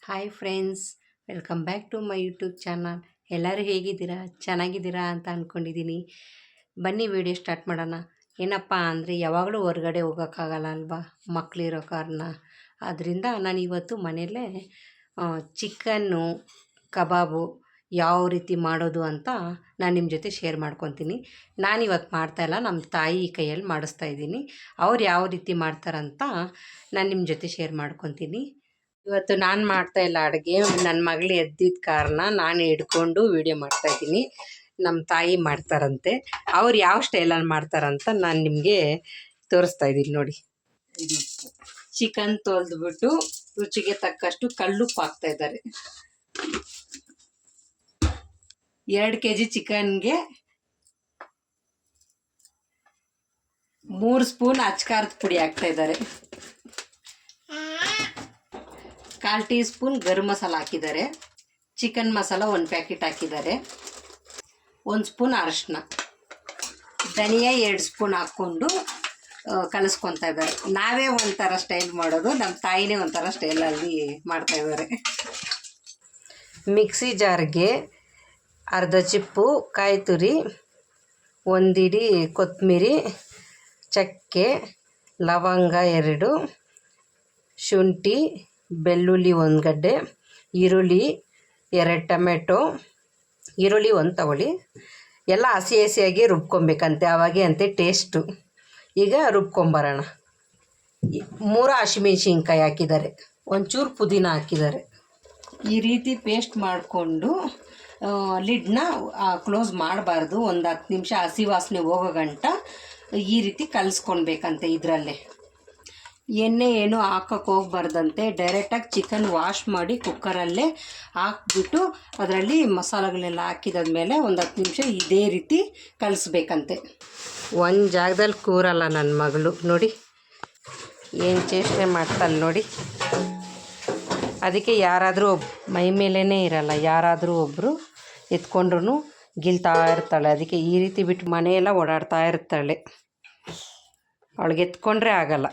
Hi friends, welcome back to my YouTube channel. ಎಲ್ಲರೂ ಹೇಗಿದ್ದೀರಾ? ಚೆನ್ನಾಗಿದ್ದೀರಾ ಅಂತ ಅಂದ್ಕೊಂಡಿದ್ದೀನಿ. ಬನ್ನಿ ವಿಡಿಯೋ ಸ್ಟಾರ್ಟ್ ಮಾಡೋಣ. ಏನಪ್ಪ ಅಂದರೆ ಯಾವಾಗಲೂ ಹೊರಗಡೆ ಹೋಗೋಕ್ಕಾಗಲ್ಲ ಅಲ್ವಾ, ಮಕ್ಕಳಿರೋ ಕಾರಣ. ಆದ್ದರಿಂದ ನಾನು ಇವತ್ತು ಮನೆಯಲ್ಲೇ ಚಿಕನ್ನು ಕಬಾಬು ಯಾವ ರೀತಿ ಮಾಡೋದು ಅಂತ ನಾನು ನಿಮ್ಮ ಜೊತೆ ಶೇರ್ ಮಾಡ್ಕೊತೀನಿ. ನಾನಿವತ್ತು ಮಾಡ್ತಾಯಿಲ್ಲ, ನಮ್ಮ ತಾಯಿ ಕೈಯಲ್ಲಿ ಮಾಡಿಸ್ತಾಯಿದ್ದೀನಿ. ಅವ್ರು ಯಾವ ರೀತಿ ಮಾಡ್ತಾರಂತ ನಾನು ನಿಮ್ಮ ಜೊತೆ ಶೇರ್ ಮಾಡ್ಕೊತೀನಿ. ಇವತ್ತು ನಾನು ಮಾಡ್ತಾಯಿಲ್ಲ ಅಡುಗೆ, ನನ್ನ ಮಗಳು ಎದ್ದಿದ್ದ ಕಾರಣ ನಾನು ಹಿಡ್ಕೊಂಡು ವೀಡಿಯೋ ಮಾಡ್ತಾಯಿದ್ದೀನಿ. ನಮ್ಮ ತಾಯಿ ಮಾಡ್ತಾರಂತೆ. ಅವ್ರು ಯಾವ ಸ್ಟೈಲಲ್ಲಿ ಮಾಡ್ತಾರಂತ ನಾನು ನಿಮಗೆ ತೋರಿಸ್ತಾ ಇದ್ದೀನಿ ನೋಡಿ. ಚಿಕನ್ ತೊಳೆದ್ಬಿಟ್ಟು ರುಚಿಗೆ ತಕ್ಕಷ್ಟು ಕಲ್ಲುಪ್ಪು ಹಾಕ್ತಾಯಿದ್ದಾರೆ. 2 kg ಚಿಕನ್ಗೆ 3 ಸ್ಪೂನ್ ಅಚ್ಕಾರದ ಪುಡಿ ಹಾಕ್ತಾಯಿದ್ದಾರೆ. 1/4 ಟೀ ಸ್ಪೂನ್ ಗರಂ ಮಸಾಲ ಹಾಕಿದ್ದಾರೆ. ಚಿಕನ್ ಮಸಾಲ 1 ಪ್ಯಾಕೆಟ್ ಹಾಕಿದ್ದಾರೆ. 1 ಸ್ಪೂನ್ ಅರಶಿನ, ಧನಿಯಾ 2 ಸ್ಪೂನ್ ಹಾಕ್ಕೊಂಡು ಕಲಿಸ್ಕೊತಾ ಇದ್ದಾರೆ. ನಾವೇ ಒಂಥರ ಸ್ಟೈಲ್ ಮಾಡೋದು, ನಮ್ಮ ತಾಯಿನೇ ಒಂಥರ ಸ್ಟೈಲಲ್ಲಿ ಮಾಡ್ತಾಯಿದ್ದಾರೆ. ಮಿಕ್ಸಿ ಜಾರ್ಗೆ ಅರ್ಧ ಚಿಪ್ಪು ಕಾಯಿ ತುರಿ, 1 ಹಿಡಿ ಕೊತ್ತಂಬರಿ, ಚಕ್ಕೆ, ಲವಂಗ 2, ಶುಂಠಿ, ಬೆಳ್ಳುಳ್ಳಿ 1 ಗಡ್ಡೆ, ಈರುಳ್ಳಿ 2 ಟೊಮೆಟೊ, ಈರುಳ್ಳಿ 1 ತಗೊಳ್ಳಿ. ಎಲ್ಲ ಹಸಿ ಹಸಿಯಾಗಿ ರುಬ್ಕೊಬೇಕಂತೆ, ಅವಾಗೆ ಅಂತೆ ಟೇಸ್ಟು. ಈಗ ರುಬ್ಕೊಂಬರೋಣ. 3 ಹಸಿಮೆಣ್ಸಿನ್ಕಾಯಿ ಹಾಕಿದ್ದಾರೆ, ಒಂಚೂರು ಪುದೀನ ಹಾಕಿದ್ದಾರೆ. ಈ ರೀತಿ ಪೇಸ್ಟ್ ಮಾಡಿಕೊಂಡು ಲಿಡ್ನ ಕ್ಲೋಸ್ ಮಾಡಬಾರ್ದು. ಒಂದು 10 ನಿಮಿಷ ಹಸಿ ವಾಸನೆ ಹೋಗೋ ಗಂಟ ಈ ರೀತಿ ಕಲಿಸ್ಕೊಳ್ಬೇಕಂತೆ. ಇದರಲ್ಲೇ ಎಣ್ಣೆ ಏನು ಹಾಕೋಕ್ಕೆ ಹೋಗ್ಬಾರ್ದಂತೆ. ಡೈರೆಕ್ಟಾಗಿ ಚಿಕನ್ ವಾಶ್ ಮಾಡಿ ಕುಕ್ಕರಲ್ಲೇ ಹಾಕ್ಬಿಟ್ಟು ಅದರಲ್ಲಿ ಮಸಾಲೆಗಳೆಲ್ಲ ಹಾಕಿದಾದ್ಮೇಲೆ ಒಂದು 10 ನಿಮಿಷ ಇದೇ ರೀತಿ ಕಲಿಸ್ಬೇಕಂತೆ. ಒಂದು ಜಾಗದಲ್ಲಿ ಕೂರಲ್ಲ ನನ್ನ ಮಗಳು ನೋಡಿ, ಏನು ಚೇಷ್ಟೆ ಮಾಡ್ತಾಳೆ ನೋಡಿ. ಅದಕ್ಕೆ ಯಾರಾದರೂ ಮೈ ಮೇಲೇ ಇರಲ್ಲ, ಯಾರಾದರೂ ಒಬ್ಬರು ಎತ್ಕೊಂಡ್ರೂ ಗಿಲ್ತಾ ಇರ್ತಾಳೆ. ಅದಕ್ಕೆ ಈ ರೀತಿ ಬಿಟ್ಟು ಮನೆಯೆಲ್ಲ ಓಡಾಡ್ತಾ ಇರ್ತಾಳೆ. ಅವಳಿಗೆ ಎತ್ಕೊಂಡ್ರೆ ಆಗಲ್ಲ,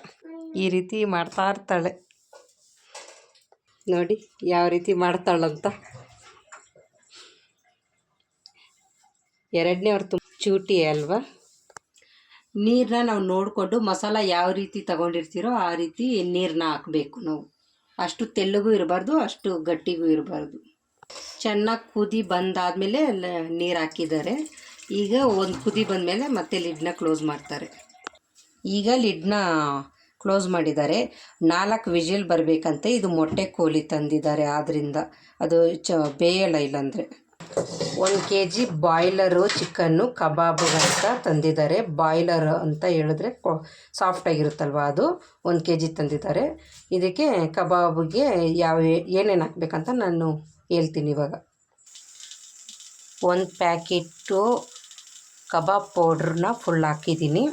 ಈ ರೀತಿ ಮಾಡ್ತಾ ಇರ್ತಾಳೆ ನೋಡಿ ಯಾವ ರೀತಿ ಮಾಡ್ತಾಳಂತ. ಎರಡನೇವ್ರು ತುಂಬ ಚೂಟಿ ಅಲ್ವಾ. ನೀರನ್ನ ನಾವು ನೋಡಿಕೊಂಡು ಮಸಾಲ ಯಾವ ರೀತಿ ತಗೊಂಡಿರ್ತೀರೋ ಆ ರೀತಿ ನೀರನ್ನ ಹಾಕಬೇಕು ನಾವು. ಅಷ್ಟು ತೆಳ್ಳಗೂ ಇರಬಾರ್ದು, ಅಷ್ಟು ಗಟ್ಟಿಗೂ ಇರಬಾರ್ದು. ಚೆನ್ನಾಗಿ ಕುದಿ ಬಂದಾದಮೇಲೆ ನೀರು ಹಾಕಿದ್ದಾರೆ. ಈಗ ಒಂದು ಕುದಿ ಬಂದಮೇಲೆ ಮತ್ತೆ ಲಿಡ್ನ ಕ್ಲೋಸ್ ಮಾಡ್ತಾರೆ. ಈಗ ಲಿಡ್ನ ಕ್ಲೋಸ್ ಮಾಡಿದ್ದಾರೆ. 4 ವಿಜಿಲ್ ಬರಬೇಕಂತೆ. ಇದು ಮೊಟ್ಟೆ ಕೋಳಿ ತಂದಿದ್ದಾರೆ, ಆದ್ದರಿಂದ ಅದು ಬೇಯಲ್ಲ ಇಲ್ಲಾಂದರೆ. 1 kg ಬಾಯ್ಲರು ಚಿಕನ್ನು ಕಬಾಬ್ಗಂತ ತಂದಿದ್ದಾರೆ. ಬಾಯ್ಲರ್ ಅಂತ ಹೇಳಿದ್ರೆ ಸಾಫ್ಟಾಗಿರುತ್ತಲ್ವ, ಅದು 1 kg ತಂದಿದ್ದಾರೆ. ಇದಕ್ಕೆ ಕಬಾಬ್ಗೆ ಏನೇನು ಹಾಕ್ಬೇಕಂತ ನಾನು ಹೇಳ್ತೀನಿ ಇವಾಗ. 1 ಪ್ಯಾಕೆಟು ಕಬಾಬ್ ಪೌಡ್ರನ್ನ ಫುಲ್ ಹಾಕಿದ್ದೀನಿ.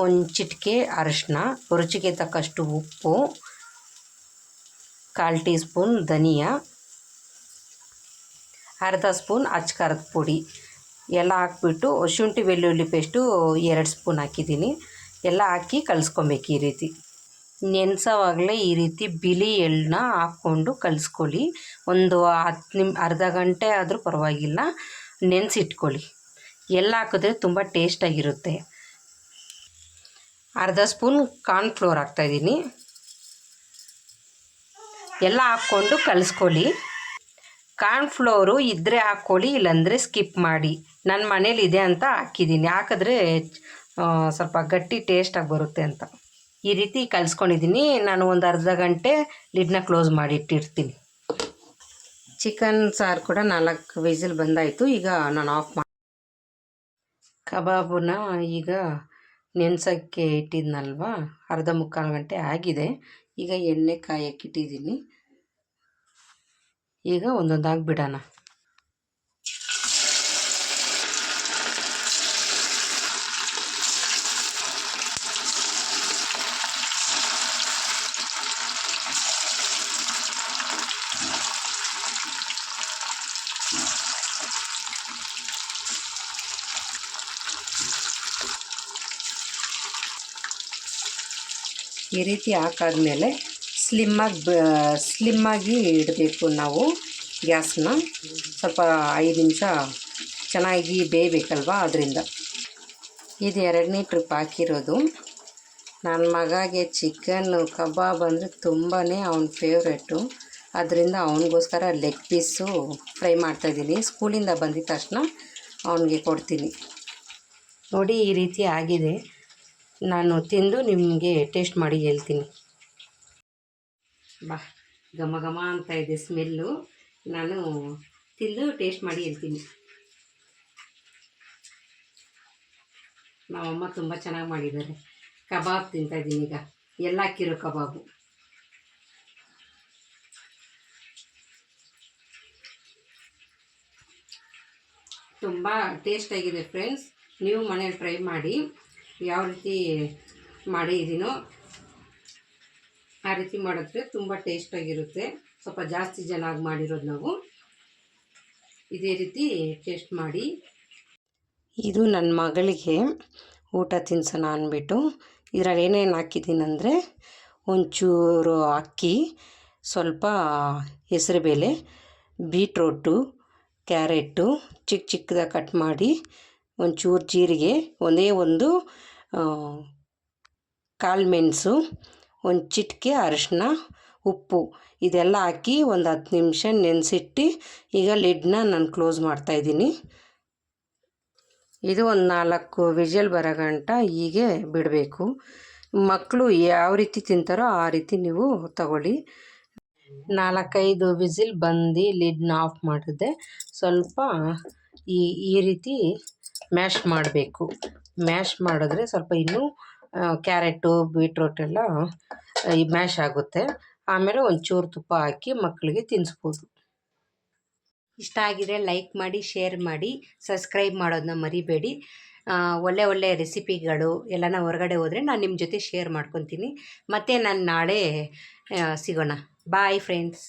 1 ಚಿಟಿಕೆ ಅರಶಿನ, ರುಚಿಗೆ ತಕ್ಕಷ್ಟು ಉಪ್ಪು, 1/4 ಟೀ ಸ್ಪೂನ್ ಧನಿಯಾ, ಅರ್ಧ ಸ್ಪೂನ್ ಅಚ್ಕಾರದ ಪುಡಿ ಎಲ್ಲ ಹಾಕ್ಬಿಟ್ಟು ಶುಂಠಿ ಬೆಳ್ಳುಳ್ಳಿ ಪೇಸ್ಟು 2 ಸ್ಪೂನ್ ಹಾಕಿದ್ದೀನಿ. ಎಲ್ಲ ಹಾಕಿ ಕಲಿಸ್ಕೊಬೇಕು. ಈ ರೀತಿ ನೆನೆಸೋವಾಗಲೇ ಈ ರೀತಿ ಬಿಳಿ ಎಳ್ಳನ್ನ ಹಾಕ್ಕೊಂಡು ಕಲಿಸ್ಕೊಳ್ಳಿ. ಒಂದು ಅರ್ಧ ಗಂಟೆ ಆದರೂ ಪರವಾಗಿಲ್ಲ, ನೆನೆಸಿಟ್ಕೊಳ್ಳಿ. ಎಲ್ಲ ಹಾಕಿದ್ರೆ ತುಂಬ ಟೇಸ್ಟಾಗಿರುತ್ತೆ. ಅರ್ಧ ಸ್ಪೂನ್ ಕಾರ್ನ್ಫ್ಲೋರ್ ಹಾಕ್ತಾಯಿದ್ದೀನಿ. ಎಲ್ಲ ಹಾಕ್ಕೊಂಡು ಕಲಿಸ್ಕೊಳ್ಳಿ. ಕಾರ್ನ್ಫ್ಲೋರು ಇದ್ದರೆ ಹಾಕ್ಕೊಳ್ಳಿ, ಇಲ್ಲಾಂದರೆ ಸ್ಕಿಪ್ ಮಾಡಿ. ನನ್ನ ಮನೇಲಿ ಇದೆ ಅಂತ ಹಾಕಿದ್ದೀನಿ. ಹಾಕಿದ್ರೆ ಸ್ವಲ್ಪ ಗಟ್ಟಿ ಟೇಸ್ಟಾಗಿ ಬರುತ್ತೆ ಅಂತ ಈ ರೀತಿ ಕಲಿಸ್ಕೊಂಡಿದ್ದೀನಿ. ನಾನು ಒಂದು ಅರ್ಧ ಗಂಟೆ ಲಿಡ್ನ ಕ್ಲೋಸ್ ಮಾಡಿ ಇಟ್ಟಿರ್ತೀನಿ. ಚಿಕನ್ ಸಾರು ಕೂಡ 4 ವಿಸಿಲ್ ಬಂದಾಯಿತು. ಈಗ ನಾನು ಆಫ್ ಮಾಡಿ ಕಬಾಬನ್ನ ಈಗ ನೆನೆಸೋಕ್ಕೆ ಇಟ್ಟಿದ್ನಲ್ವ, ಅರ್ಧ ಮುಕ್ಕಾಲು ಗಂಟೆ ಆಗಿದೆ. ಈಗ ಎಣ್ಣೆ ಕಾಯಕ್ಕೆ ಇಟ್ಟಿದ್ದೀನಿ. ಈಗ ಒಂದೊಂದಾಗಿ ಬಿಡೋಣ. ಈ ರೀತಿ ಹಾಕಾದ್ಮೇಲೆ ಸ್ಲಿಮ್ಮಾಗಿ ಇಡಬೇಕು ನಾವು ಗ್ಯಾಸ್ನ. ಸ್ವಲ್ಪ 5 ನಿಮಿಷ ಚೆನ್ನಾಗಿ ಬೇಯಬೇಕಲ್ವ, ಅದರಿಂದ. ಇದು 2ನೇ ಟ್ರಿಪ್ ಹಾಕಿರೋದು. ನನ್ನ ಮಗಗೆ ಚಿಕನ್ ಕಬಾಬ್ ಅಂದರೆ ತುಂಬಾ ಅವನ ಫೇವ್ರೇಟು. ಅದರಿಂದ ಅವನಿಗೋಸ್ಕರ ಲೆಗ್ ಪೀಸು ಫ್ರೈ ಮಾಡ್ತಾಯಿದ್ದೀನಿ. ಸ್ಕೂಲಿಂದ ಬಂದಿದ ತಕ್ಷಣ ಅವನಿಗೆ ಕೊಡ್ತೀನಿ. ನೋಡಿ, ಈ ರೀತಿ ಆಗಿದೆ. ನಾನು ತಿಂದು ನಿಮಗೆ ಟೇಸ್ಟ್ ಮಾಡಿ ಹೇಳ್ತೀನಿ. ಬಾ, ಘಮ ಘಮ ಅಂತ ಇದೆ ಸ್ಮೆಲ್ಲು. ನಾನು ತಿಂದು ಟೇಸ್ಟ್ ಮಾಡಿ ಹೇಳ್ತೀನಿ. ನಮ್ಮಮ್ಮ ತುಂಬ ಚೆನ್ನಾಗಿ ಮಾಡಿದ್ದಾರೆ. ಕಬಾಬ್ ತಿಂತಾಯಿದ್ದೀನಿ ಈಗ, ಎಲ್ಲ ಹಾಕಿರೋ ಕಬಾಬು. ತುಂಬ ಟೇಸ್ಟಾಗಿದೆ ಫ್ರೆಂಡ್ಸ್. ನೀವು ಮನೇಲಿ ಟ್ರೈ ಮಾಡಿ. ಯಾವ ರೀತಿ ಮಾಡಿದ್ದೀನೋ ಆ ರೀತಿ ಮಾಡಿದ್ರೆ ತುಂಬ ಟೇಸ್ಟಾಗಿರುತ್ತೆ. ಸ್ವಲ್ಪ ಜಾಸ್ತಿ ಜನ ಆಗಿ ಮಾಡಿರೋದು ನಾವು. ಇದೇ ರೀತಿ ಟೇಸ್ಟ್ ಮಾಡಿ. ಇದು ನನ್ನ ಮಗಳಿಗೆ ಊಟ ತಿನ್ಸೋಣ ಅಂದ್ಬಿಟ್ಟು ಇದರಲ್ಲಿ ಏನೇನು ಹಾಕಿದ್ದೀನಂದರೆ, ಒಂಚೂರು ಅಕ್ಕಿ, ಸ್ವಲ್ಪ ಹೆಸರುಬೇಳೆ, ಬೀಟ್ರೋಟು, ಕ್ಯಾರೆಟು ಚಿಕ್ಕ ಚಿಕ್ಕದಾಗಿ ಕಟ್ ಮಾಡಿ, ಒಂಚೂರು ಜೀರಿಗೆ, ಒಂದೇ ಒಂದು ಕಾಳು ಮೆಣಸು, ಒಂದು ಚಿಟಿಕೆ ಅರಿಶಿನ, ಉಪ್ಪು, ಇದೆಲ್ಲ ಹಾಕಿ ಒಂದು 10 ನಿಮಿಷ ನೆನೆಸಿಟ್ಟು ಈಗ ಲಿಡ್ನ ನಾನು ಕ್ಲೋಸ್ ಮಾಡ್ತಾಯಿದ್ದೀನಿ. ಇದು ಒಂದು 4 ವಿಷಲ್ ಬರೋ ಗಂಟ ಹೀಗೆ ಬಿಡಬೇಕು. ಮಕ್ಕಳು ಯಾವ ರೀತಿ ತಿಂತಾರೋ ಆ ರೀತಿ ನೀವು ತಗೊಳ್ಳಿ. 4-5 ವಿಸಿಲ್ ಬಂದು ಲಿಡ್ನ ಆಫ್ ಮಾಡಿದೆ. ಸ್ವಲ್ಪ ಈ ರೀತಿ ಮ್ಯಾಶ್ ಮಾಡಬೇಕು. ಮ್ಯಾಶ್ ಮಾಡಿದ್ರೆ ಸ್ವಲ್ಪ ಇನ್ನೂ ಕ್ಯಾರೆಟು ಬೀಟ್ರೋಟ್ ಎಲ್ಲ ಮ್ಯಾಶ್ ಆಗುತ್ತೆ. ಆಮೇಲೆ ಒಂಚೂರು ತುಪ್ಪ ಹಾಕಿ ಮಕ್ಕಳಿಗೆ ತಿನ್ನಿಸ್ಬೋದು. ಇಷ್ಟ ಆಗಿದ್ರೆ ಲೈಕ್ ಮಾಡಿ, ಶೇರ್ ಮಾಡಿ, ಸಬ್ಸ್ಕ್ರೈಬ್ ಮಾಡೋದನ್ನ ಮರಿಬೇಡಿ. ಒಳ್ಳೆ ರೆಸಿಪಿಗಳು ಎಲ್ಲನ ಹೊರಗಡೆ ಹೋದರೆ ನಾನು ನಿಮ್ಮ ಜೊತೆ ಶೇರ್ ಮಾಡ್ಕೊತೀನಿ. ಮತ್ತು ನಾನು ನಾಳೆ ಸಿಗೋಣ. Bye friends.